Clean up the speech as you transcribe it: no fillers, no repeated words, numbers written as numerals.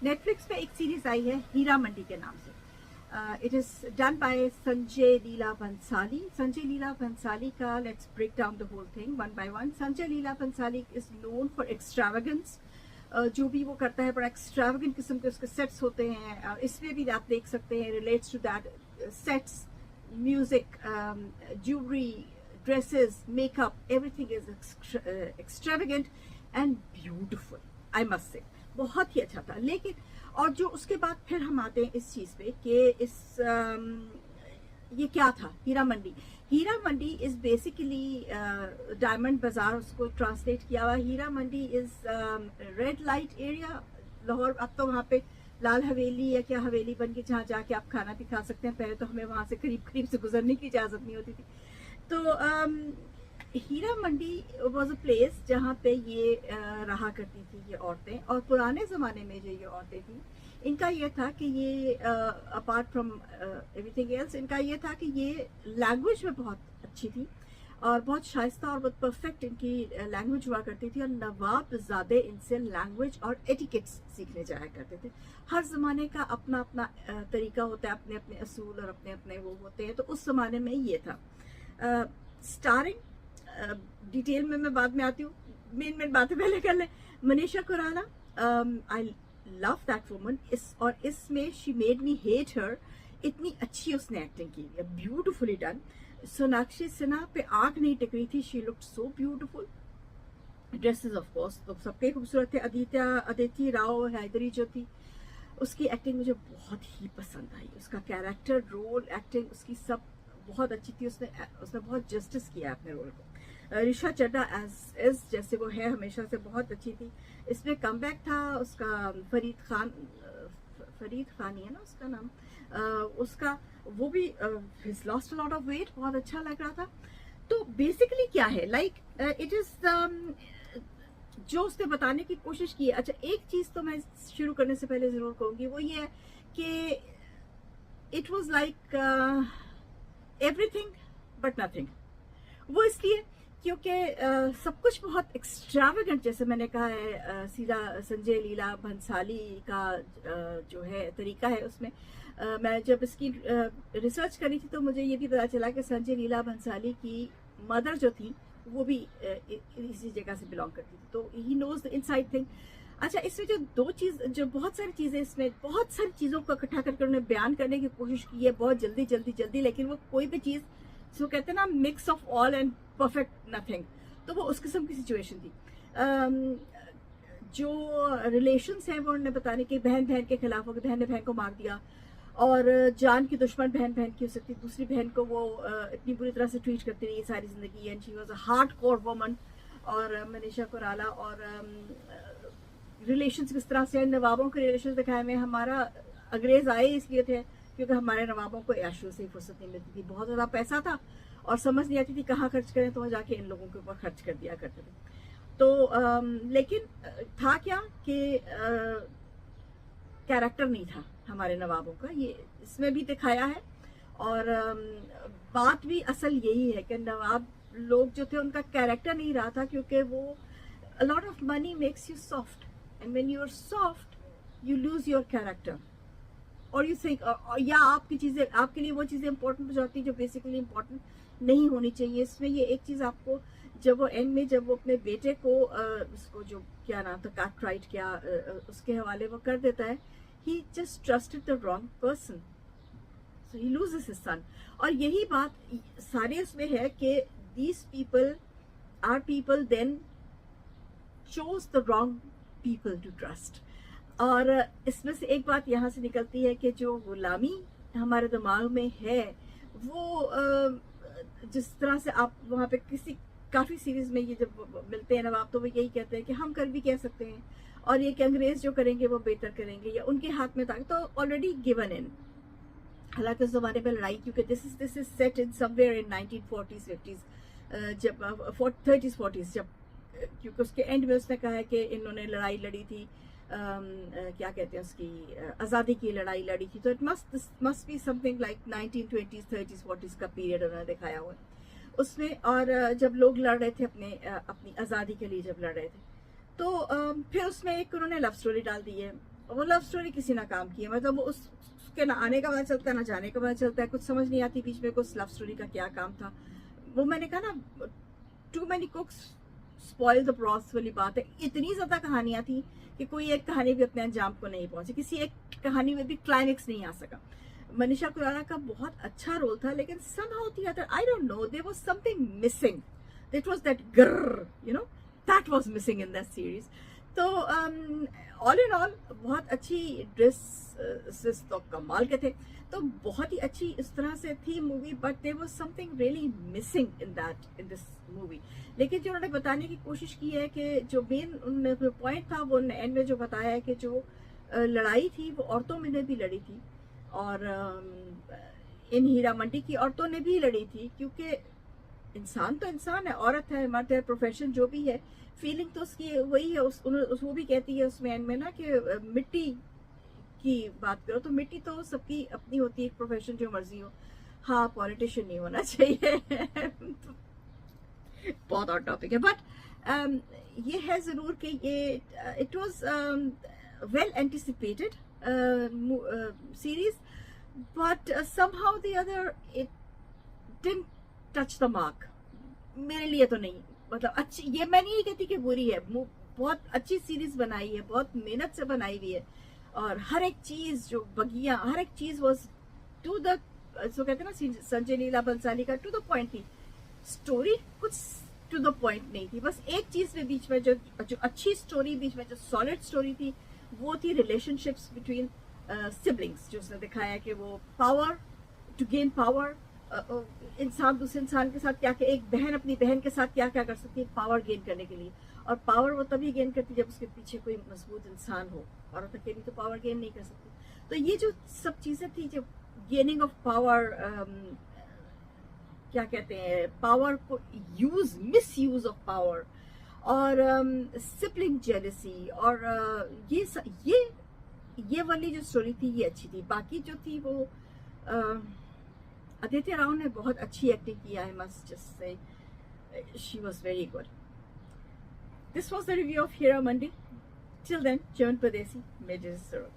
Netflix पे एक series आई है हीरा मंडी के नाम से। It is done by Sanjay Leela Bhansali. Sanjay Leela Bhansali का let's break down the whole thing one by one. Sanjay Leela Bhansali is known for extravagance. जो भी वो करता है बड़ा एक्सट्रावेगेंट किस्म के उसके सेट्स होते हैं। इसमें भी आप देख सकते हैं relates to that sets, music, jewellery, dresses, makeup, everything is extravagant and beautiful, I must say. बहुत ही अच्छा था। लेकिन और जो उसके बाद फिर हम आते हैं इस चीज पे कि ये क्या था Heera Mandi. Heera Mandi is basically diamond bazaar, उसको ट्रांसलेट किया हुआ। Heera Mandi is red light area Lahore. अब तो वहाँ पे लाल हवेली या क्या हवेली बन के जहाँ जाके आप खाना भी खा सकते हैं। पहले तो हमें वहाँ से करीब से गुजरने की इजाजत नहीं होती थी। तो Heera Mandi was a place जहाँ पे ये रहा करती थी ये औरतें। और पुराने ज़माने में जो ये औरतें थी, इनका ये था कि ये अपार्ट फ्रॉम एवरीथिंग एल्स, इनका ये था कि ये लैंग्वेज में बहुत अच्छी थी और बहुत शाइस्ता और बहुत परफेक्ट इनकी लैंग्वेज हुआ करती थी। और नवाब ज़्यादा इनसे लैंग्वेज और एटिकेट्स सीखने जाया करते थे। हर ज़माने का अपना अपना तरीका होता है, अपने अपने असूल और अपने अपने वो होते हैं। तो उस ज़माने में ये था। स्टारिंग डिटेल में मैं बाद में आती हूँ, मेन बातें पहले कर लें। Manisha Khurana, I love that woman. और इसमें she made me hate her. इतनी अच्छी उसने एक्टिंग की है, ब्यूटिफुली डन। सोनाक्षी सिन्हा पे आंख नहीं टिक रही थी, she looked so beautiful. Dresses of course तो सबके खूबसूरत थे। अदिति राव हैदरी जो थी, उसकी एक्टिंग मुझे बहुत ही पसंद आई। उसका कैरेक्टर, रोल, एक्टिंग उसकी सब बहुत अच्छी थी। उसने बहुत जस्टिस किया अपने रोल को। ऋषा चड्ढा एज जैसे वो है हमेशा से बहुत अच्छी थी। इसमें कमबैक था उसका। फरीद खान ही है ना उसका नाम। उसका वो भी he's lost a lot of weight, बहुत अच्छा लग रहा था। तो बेसिकली क्या है, लाइक इट इज जो उसने बताने की कोशिश की है। अच्छा, एक चीज तो मैं शुरू करने से पहले जरूर कहूंगी, वो ये है कि it was like everything but nothing. वो इसलिए क्योंकि सब कुछ बहुत एक्स्ट्रावेगेंट, जैसे मैंने कहा है, सीधा संजय लीला भंसाली का जो है तरीका है उसमें। मैं जब इसकी रिसर्च करी थी तो मुझे ये भी पता चला कि संजय लीला भंसाली की मदर जो थी वो भी इसी जगह से बिलोंग करती थी। तो he knows the inside thing. अच्छा, इसमें जो बहुत सारी चीज़ें, इसमें बहुत सारी चीज़ों को इकट्ठा करके उन्होंने बयान करने की कोशिश की है, बहुत जल्दी, लेकिन वो कोई भी चीज़ जो कहते हैं ना mix of all and perfect nothing, तो वो उस किस्म की सिचुएशन थी। जो रिलेशंस हैं वो उन्होंने बताने कि बहन के खिलाफ हो गई, बहन ने बहन को मार दिया। और जान की दुश्मन बहन की हो सकती, दूसरी बहन को वो इतनी बुरी तरह से ट्रीट करती रही सारी जिंदगी। And she was a hardcore woman. और मनीषा कोराला और रिलेशंस किस तरह से, नवाबों के रिलेशंस दिखाए में। हमारा अंग्रेज आए इसलिए थे क्योंकि हमारे नवाबों को ऐशों से फुर्सत नहीं मिलती थी, बहुत ज़्यादा पैसा था और समझ नहीं आती थी कहाँ खर्च करें, तो जाके इन लोगों के ऊपर खर्च कर दिया करते थे। तो लेकिन था क्या कि कैरेक्टर नहीं था हमारे नवाबों का, ये इसमें भी दिखाया है। और बात भी असल यही है कि नवाब लोग जो थे उनका कैरेक्टर नहीं रहा था, क्योंकि वो a lot of money makes you soft, and when you're soft you lose your character, or you think या आपकी चीज़ें, आपके लिए वो चीज़ें इंपॉर्टेंट हो जाती है जो बेसिकली इंपॉर्टेंट नहीं होनी चाहिए। इसमें ये एक चीज़ आपको, जब वो एंड में जब वो अपने बेटे को उसको जो क्या नाम था, कार्टराइट क्या उसके हवाले वो कर देता है, he just trusted the wrong person, so he loses his son। और यही बात सारे उसमें है कि these people are people then chose the wrong people to trust। और इसमें से एक बात यहाँ से निकलती है कि जो गुलामी हमारे दिमाग में है वो जिस तरह से आप वहाँ पे काफ़ी सीरीज में ये जब मिलते हैं नवाब, तो वो यही कहते हैं कि हम कर भी कह सकते हैं, और ये कि अंग्रेज जो करेंगे वो बेहतर करेंगे या उनके हाथ में था, तो ऑलरेडी गिवन इन। हालांकि उस जमाने में लड़ाई, क्योंकि this is set in somewhere in 1940s 50s, जब 30s 40s, जब क्योंकि उसके एंड में उसने कहा है कि इन्होंने लड़ाई लड़ी थी, क्या कहते हैं उसकी, आज़ादी की लड़ाई लड़ी थी। तो it must be something like 1920s 30s 40s का पीरियड उन्होंने दिखाया हुआ है उसमें। और जब लोग लड़ रहे थे अपनी आज़ादी के लिए, जब लड़ रहे थे, तो फिर उसमें एक उन्होंने लव स्टोरी डाल दी है वो लव स्टोरी किसी ना काम की है, मतलब उसके ना आने का पता चलता है ना जाने का पता चलता है, कुछ समझ नहीं आती बीच में कुछ लव स्टोरी का क्या काम था। वो मैंने कहा ना, too many cooks spoil the broth वाली बात है। इतनी ज्यादा कहानियां थी कि कोई एक कहानी भी अपने अंजाम को नहीं पहुंची, किसी एक कहानी में भी क्लाइमेक्स नहीं आ सका। मनीषा खुराना का बहुत अच्छा रोल था, लेकिन somehow the other, I don't know, there was something missing. It was that grrr, that was missing in that series. तो ऑल इन ऑल बहुत अच्छी ड्रेस तो कमाल के थे, तो बहुत ही अच्छी इस तरह से थी movie, but there was something really missing in this movie. लेकिन जो उन्होंने बताने की कोशिश की है कि जो मेन पॉइंट था वो एंड में जो बताया है कि जो लड़ाई थी वो औरतों में ने भी लड़ी थी, और इन हीरा मंडी की औरतों ने भी लड़ी थी, क्योंकि इंसान तो इंसान है, औरत है, मर्द है, प्रोफेशन जो भी है, फीलिंग तो उसकी वही है। वो भी कहती है उसमें एंड में ना कि मिट्टी की बात करो तो मिट्टी तो सबकी अपनी होती है, एक प्रोफेशन जो मर्जी हो। हाँ, पॉलिटिशियन नहीं होना चाहिए बहुत और टॉपिक है, बट ये है जरूर कि ये it was well anticipated series, but somehow the other it didn't touch the mark। मेरे लिए तो नहीं, मतलब अच्छी, ये मैं नहीं कहती कि बुरी है, बहुत अच्छी सीरीज बनाई है, बहुत मेहनत से बनाई हुई है, और हर एक चीज जो बगिया, हर एक चीज वाज टू द, सो कहते हैं ना संजय लीला बंसाली का, टू द पॉइंट थी। स्टोरी कुछ टू द पॉइंट नहीं थी, बस एक चीज में बीच में जो अच्छी स्टोरी, बीच में जो सॉलिड स्टोरी थी, वो थी रिलेशनशिप्स बिटवीन सिबलिंग्स, जो उसने दिखाया कि वो पावर, टू गेन पावर, इंसान दूसरे इंसान के साथ क्या क्या, एक बहन अपनी बहन के साथ क्या क्या कर सकती है पावर गेन करने के लिए, और पावर वो तभी गेन करती है जब उसके पीछे कोई मजबूत इंसान हो, और अकेली तो पावर गेन नहीं कर सकती। तो ये जो सब चीजें थी, जो गेनिंग ऑफ पावर, क्या कहते हैं, पावर को use, miss use of power, और सिबलिंग जेलसी, और ये वाली जो स्टोरी थी ये अच्छी थी। बाकी जो थी वो आदित्य राव ने बहुत अच्छी एक्टिंग की, I must just say she was very good. This was the review of Heera Mandi. Till then, Jaywant Pardesi, major जरूर।